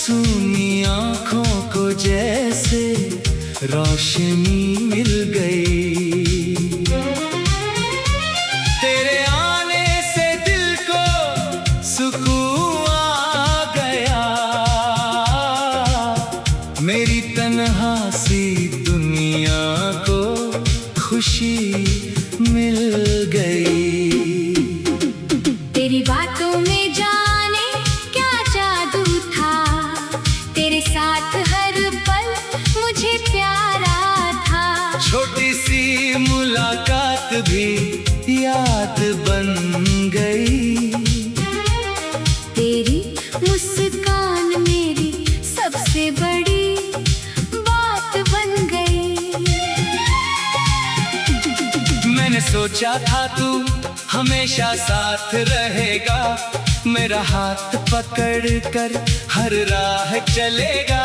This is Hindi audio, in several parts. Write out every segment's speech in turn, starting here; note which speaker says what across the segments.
Speaker 1: सूनी आँखों को जैसे रोशनी मिल गई। तेरे आने से दिल को सुकून आ गया, मेरी तन्हा सी दुनिया को खुशी मिल गई।
Speaker 2: तेरी बातों में जाने क्या जादू था, तेरे साथ हर पल मुझे प्यारा था।
Speaker 1: छोटी सी मुलाकात भी याद बन गई।
Speaker 2: तेरी मुस्कान मेरी सबसे बड़ी बात बन गई।
Speaker 1: मैंने सोचा था तू हमेशा साथ रहेगा, मेरा हाथ पकड़ कर हर राह चलेगा।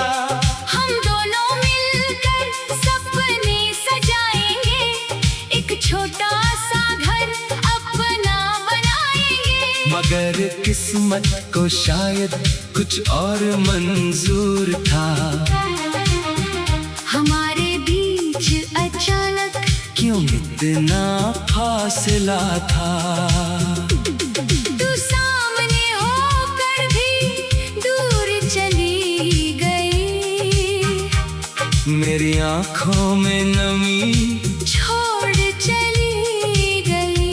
Speaker 2: हम दोनों मिलकर सपने सजाएंगे, एक छोटा सा घर अपना बनाएंगे।
Speaker 1: मगर किस्मत को शायद कुछ और मंजूर था।
Speaker 2: हमारे बीच अचानक
Speaker 1: क्यों इतना फासला था।
Speaker 2: तू सामने होकर भी दूर चली गई,
Speaker 1: मेरी आँखों में नमी
Speaker 2: छोड़ चली गई।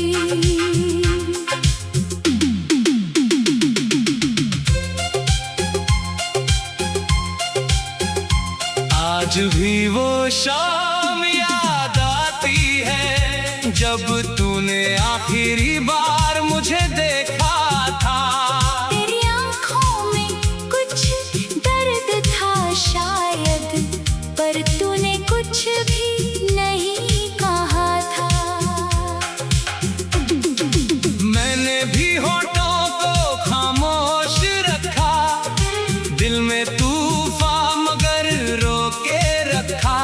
Speaker 1: आज भी वो शाम याद आती है, जब तूने आखिरी बार मुझे देखा था।
Speaker 2: तेरी आँखों में कुछ दर्द था शायद, पर तूने कुछ भी नहीं कहा था।
Speaker 1: मैंने भी होठों को खामोश रखा, दिल में तूफान मगर रोके रखा।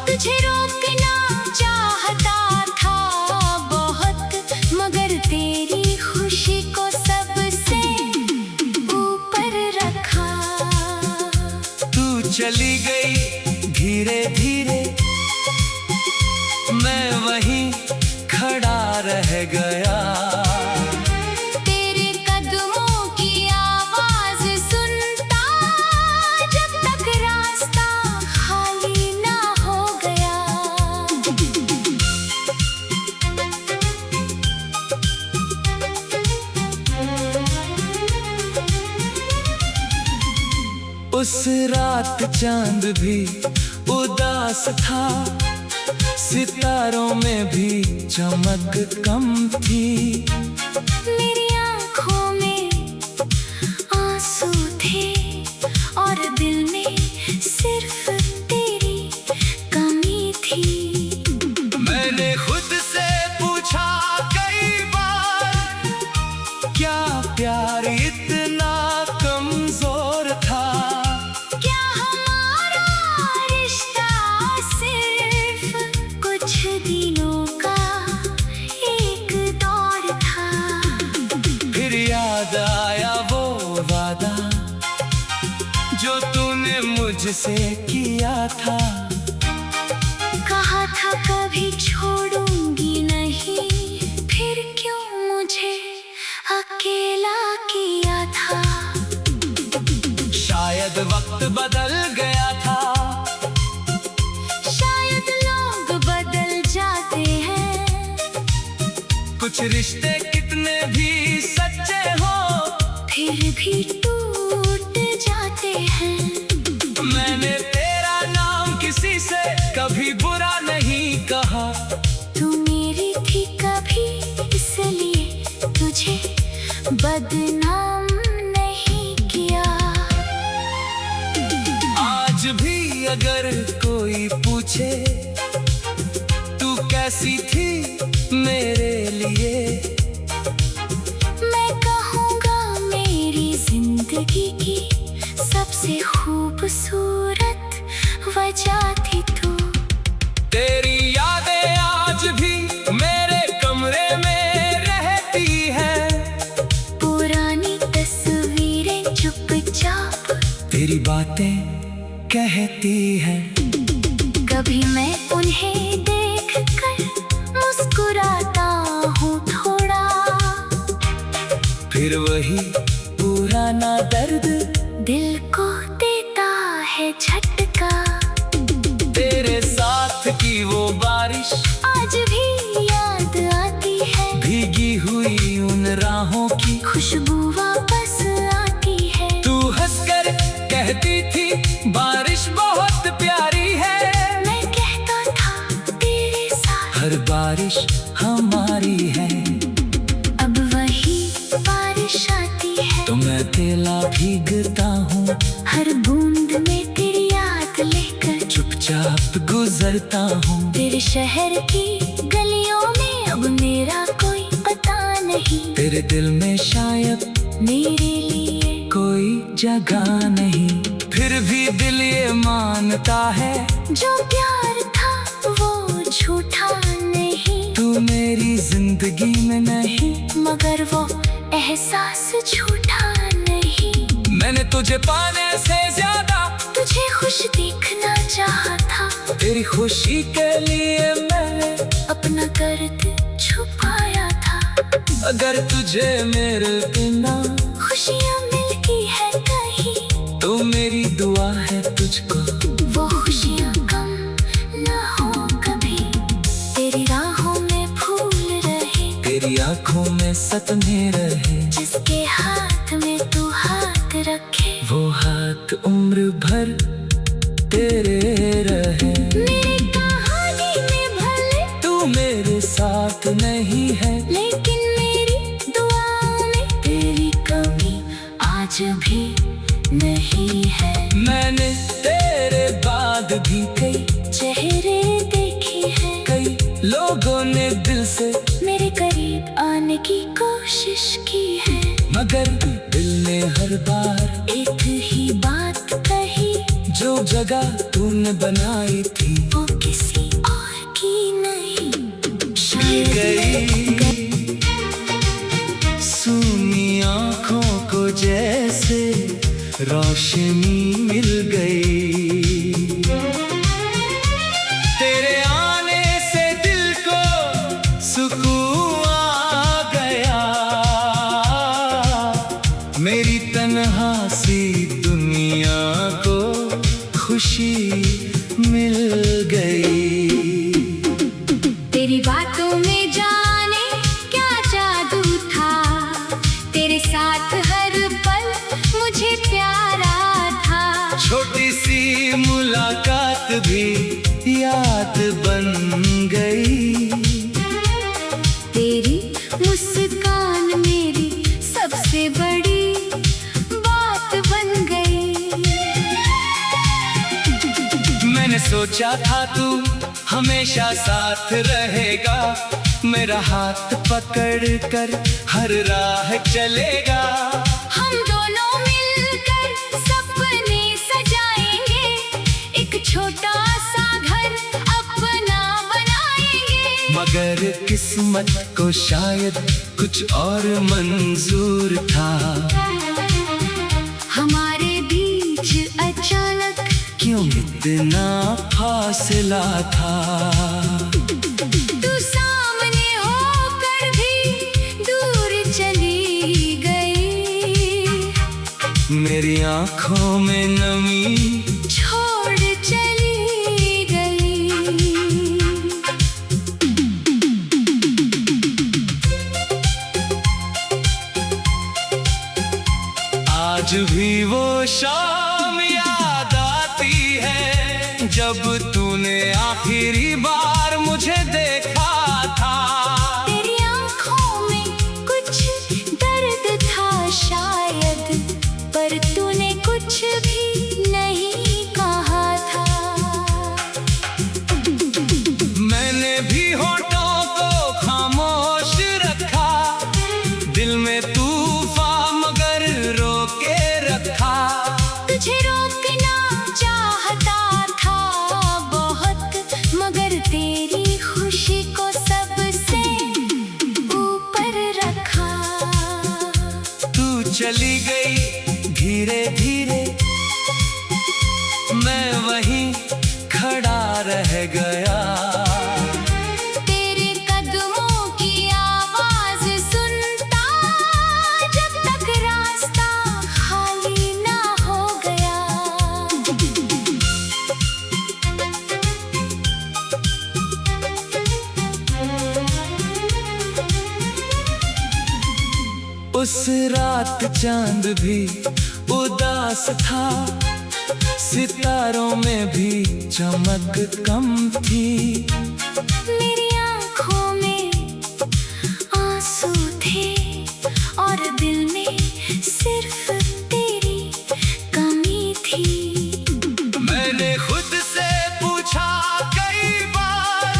Speaker 2: तुझे रोकना चाहता था बहुत, मगर तेरी खुशी को सबसे ऊपर रखा।
Speaker 1: तू चली गई धीरे धीरे, मैं वहीं खड़ा रह गया।
Speaker 2: तेरे कदमों की आवाज सुनता, जब तक रास्ता खाली ना हो गया।
Speaker 1: उस रात चांद भी उदास था, सितारों में भी चमक कम थी।
Speaker 2: मेरी आँखों में आंसू थे और दिल में सिर्फ तेरी कमी थी।
Speaker 1: मैंने खुद से पूछा कई बार, क्या प्यार इतना कमजोर था।
Speaker 2: क्या हमारा रिश्ता सिर्फ कुछ दिनों का एक दौर था।
Speaker 1: फिर याद आया वो वादा जो तूने मुझसे किया था।
Speaker 2: कहा था कभी छोड़ूंगी नहीं, फिर क्यों मुझे अकेला किया था।
Speaker 1: शायद वक्त बदल गया था,
Speaker 2: शायद लोग बदल जाते हैं,
Speaker 1: कुछ रिश्ते कितने भी सच्चे हो
Speaker 2: फिर भी टूट जाते हैं।
Speaker 1: मैंने तेरा नाम किसी से कभी बुरा नहीं कहा।
Speaker 2: तू मेरी थी कभी, इसलिए तुझे बदनाम नहीं किया।
Speaker 1: आज भी अगर कोई पूछे तू कैसी थी मेरे लिए,
Speaker 2: मैं कहूँगा मेरी जिंदगी की सबसे खूबसूरत वजह थी तू।
Speaker 1: तेरी यादें आज भी मेरे कमरे में रहती हैं,
Speaker 2: पुरानी तस्वीरें चुपचाप
Speaker 1: तेरी बातें कहती है।
Speaker 2: कभी मैं उन्हें देख कर मुस्कुराता हूँ थोड़ा,
Speaker 1: फिर वही पुराना दर्द
Speaker 2: दिल को देता है झटका।
Speaker 1: तेरे साथ की वो बारिश
Speaker 2: आज भी याद आती है,
Speaker 1: भीगी हुई उन राहों की
Speaker 2: खुशबू वापस आती है।
Speaker 1: तू हंसकर कहती थी बारिश बहुत प्यारी है,
Speaker 2: मैं कहता था तेरे साथ
Speaker 1: हर बारिश हमारी है।
Speaker 2: अब वही बारिश आती है,
Speaker 1: तो मैं अकेला भीगता हूँ,
Speaker 2: हर बूंद में तेरी याद लेकर
Speaker 1: चुपचाप गुजरता हूँ।
Speaker 2: तेरे शहर की गलियों में अब मेरा कोई पता नहीं,
Speaker 1: तेरे दिल में शायद
Speaker 2: मेरे लिए
Speaker 1: कोई जगह नहीं। फिर भी दिल ये मानता है
Speaker 2: जो प्यार था वो झूठा नहीं,
Speaker 1: तू मेरी जिंदगी में नहीं।
Speaker 2: मगर वो एहसास झूठा नहीं।
Speaker 1: मैंने तुझे पाने से ज्यादा
Speaker 2: तुझे खुश देखना चाहा था,
Speaker 1: तेरी खुशी के लिए मैंने
Speaker 2: अपना दर्द छुपाया था।
Speaker 1: अगर तुझे मेरे बिना
Speaker 2: खुशियाँ मिलती है कहीं,
Speaker 1: तो मेरी दुआ है तुझको
Speaker 2: वो खुशियाँ कम न हो कभी। तेरी राहों में फूल रहे,
Speaker 1: तेरी आंखों में सपने रहे,
Speaker 2: जिसके हाथ में तू हाथ रखे
Speaker 1: वो हाथ उम्र भर तेरे रहे।
Speaker 2: मेरी कहानी में भले
Speaker 1: तू मेरे साथ नहीं है,
Speaker 2: लेकिन मेरी दुआ में तेरी कमी आज भी नहीं है।
Speaker 1: मैंने तेरे बाद भी कई
Speaker 2: चेहरे देखे हैं,
Speaker 1: कई लोगों ने दिल से
Speaker 2: मेरे करीब आने की कोशिश की है,
Speaker 1: मगर दिल ने हर बार
Speaker 2: एक ही बात कही,
Speaker 1: जो जगह तूने बनाई थी
Speaker 2: वो किसी और की नहीं।
Speaker 1: मिल
Speaker 2: शायद
Speaker 1: गई सूनी आँखों को जैसे रोशनी मिल गई। तेरे आने से दिल को सुकून आ गया, मेरी तन्हा सी दुनिया को खुशी मिल गई।
Speaker 2: तेरी बातों में जाने क्या जादू था, तेरे साथ हर पल मुझे प्यारा था।
Speaker 1: छोटी सी मुलाकात भी याद बन गई।
Speaker 2: तेरी मुस्कान मेरी सबसे बड़ी बात बन गई।
Speaker 1: मैंने सोचा था तू हमेशा साथ रहेगा, मेरा हाथ पकड़ कर हर राह चलेगा।
Speaker 2: हम दोनों मिलकर सपने सजाएंगे, एक छोटा सा घर अपना बनाएंगे।
Speaker 1: मगर किस्मत को शायद कुछ और मंजूर था।
Speaker 2: हमारे बीच अचानक
Speaker 1: क्यों इतना फासला था।
Speaker 2: तू सामने होकर भी दूर चली गई,
Speaker 1: मेरी आंखों में नमी
Speaker 2: छोड़ चली गई।
Speaker 1: आज भी वो शाम याद आती है, जब तूने आखिरी बार मुझे देखा था।
Speaker 2: तेरी आंखों में कुछ दर्द था शायद, पर तूने कुछ भी नहीं कहा था।
Speaker 1: मैंने भी होठों को खामोश रखा, दिल में तूफान मगर रोके रखा।
Speaker 2: तुझे रोकना चाहता था बहुत, मगर
Speaker 1: रह गया।
Speaker 2: तेरे कदमों की आवाज सुनता जब तक रास्ता खाली ना हो गया।
Speaker 1: उस रात चांद भी उदास था, सितारों में भी चमक कम थी।
Speaker 2: मेरी आँखों में आंसू थे और दिल में सिर्फ तेरी कमी थी।
Speaker 1: मैंने खुद से पूछा कई बार,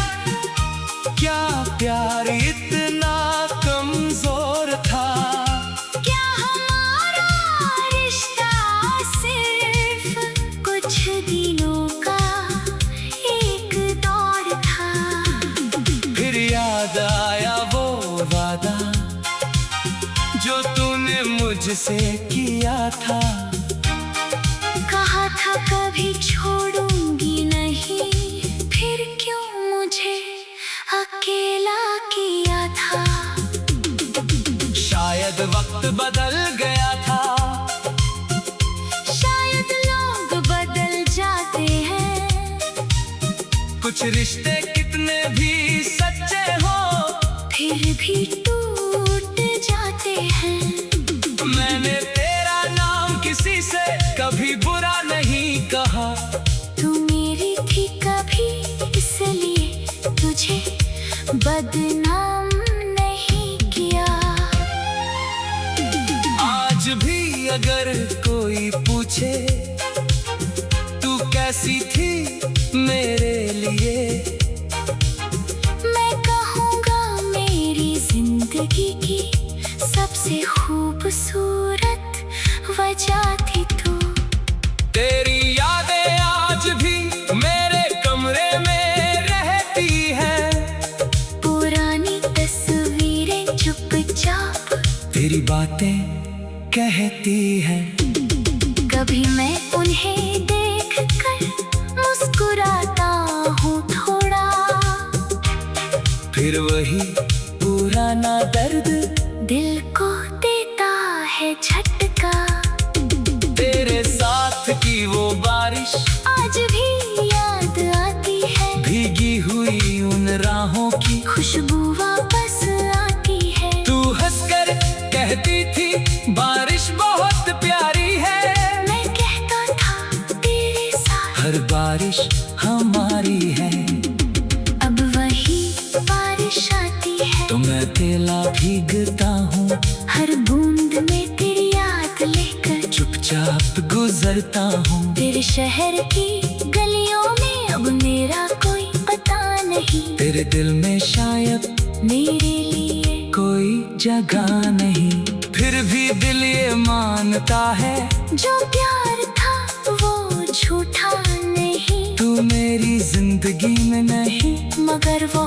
Speaker 1: क्या प्यार इतना कमजोर था?
Speaker 2: क्या हमारा रिश्ता सिर्फ कुछ दिनों का एक दौर था?
Speaker 1: फिर याद आया वो वादा जो तूने मुझसे किया था।
Speaker 2: कहा था कभी छोड़ूंगी नहीं, फिर क्यों मुझे अकेला किया था?
Speaker 1: शायद वक्त बदल गया था,
Speaker 2: शायद लोग बदल जाते हैं,
Speaker 1: कुछ रिश्ते कितने भी सच्चे हो
Speaker 2: फिर भी टूट जाते हैं।
Speaker 1: मैंने तेरा नाम किसी से कभी बुरा नहीं कहा।
Speaker 2: तू मेरी थी कभी इसलिए तुझे बदनाम नहीं किया।
Speaker 1: आज भी अगर कोई पूछे तू कैसी थी मेरे लिए,
Speaker 2: मैं कहूँगा मेरी जिंदगी की सबसे खूबसूरत वजह थी तू।
Speaker 1: तेरी यादें आज भी मेरे कमरे में रहती हैं।
Speaker 2: पुरानी तस्वीरें चुपचाप
Speaker 1: तेरी बातें कहती हैं।
Speaker 2: कभी मैं उन्हें देख कर मुस्कुराता हूँ थोड़ा,
Speaker 1: फिर वही पुराना दर्द
Speaker 2: दिल को देता है झटका।
Speaker 1: तेरे साथ की वो बारिश
Speaker 2: आज भी याद आती है,
Speaker 1: भीगी हुई उन राहों की
Speaker 2: खुशबू वापस आती है।
Speaker 1: तू हंसकर कहती थी बारिश बहुत प्यारी है।
Speaker 2: मैं कहता था तेरे साथ
Speaker 1: हर बारिश हमारी है।
Speaker 2: अब वही बारिश आती है,
Speaker 1: तो मैं अकेला भीगता हूँ,
Speaker 2: हर बूंद में तेरी याद लेकर
Speaker 1: चुपचाप गुजरता हूँ।
Speaker 2: तेरे शहर की गलियों में अब मेरा कोई पता नहीं।
Speaker 1: तेरे दिल में शायद
Speaker 2: मेरे लिए
Speaker 1: कोई जगह नहीं। फिर भी दिल ये मानता है
Speaker 2: जो प्यार था वो झूठा नहीं।
Speaker 1: तू मेरी जिंदगी में नहीं,
Speaker 2: मगर वो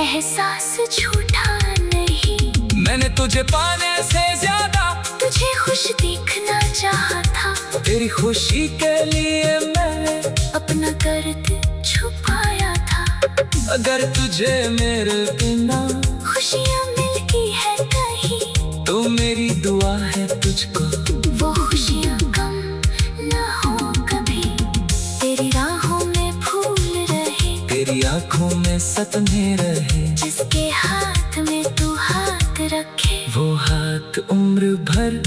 Speaker 2: एहसास झूठा नहीं।
Speaker 1: मैंने तुझे पाने से ज्यादा
Speaker 2: तुझे खुश देखना चाहा था,
Speaker 1: तेरी खुशी के लिए मैंने
Speaker 2: अपना दर्द छुपाया था।
Speaker 1: अगर तुझे मेरे बिना
Speaker 2: खुशियाँ मिलती है कहीं,
Speaker 1: तो मेरी दुआ है तुझको
Speaker 2: वो खुशियाँ कम न हो कभी। तेरी राहों में फूल रहे,
Speaker 1: तेरी आंखों में सपने रहे।
Speaker 2: जिसके हाथ में तू हाथ रखे,
Speaker 1: वो हाथ उम्र भर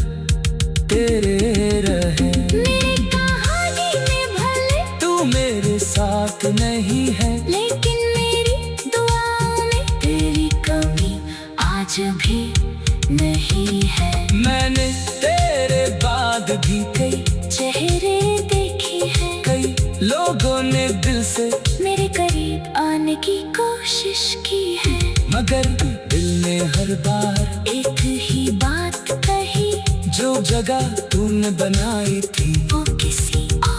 Speaker 1: तेरे रहे।
Speaker 2: मेरी कहानी में भले
Speaker 1: तू मेरे साथ नहीं है,
Speaker 2: लेकिन मेरी दुआओं में तेरी कमी आज भी नहीं है।
Speaker 1: मैंने तेरे बाद भी कई
Speaker 2: चेहरे देखे हैं,
Speaker 1: कई लोगों ने दिल से
Speaker 2: मेरे करीब आने की कोशिश की है,
Speaker 1: मगर दिल ने हर बार
Speaker 2: एक ही बात कही,
Speaker 1: जो जगह तूने बनाई थी
Speaker 2: वो किसी और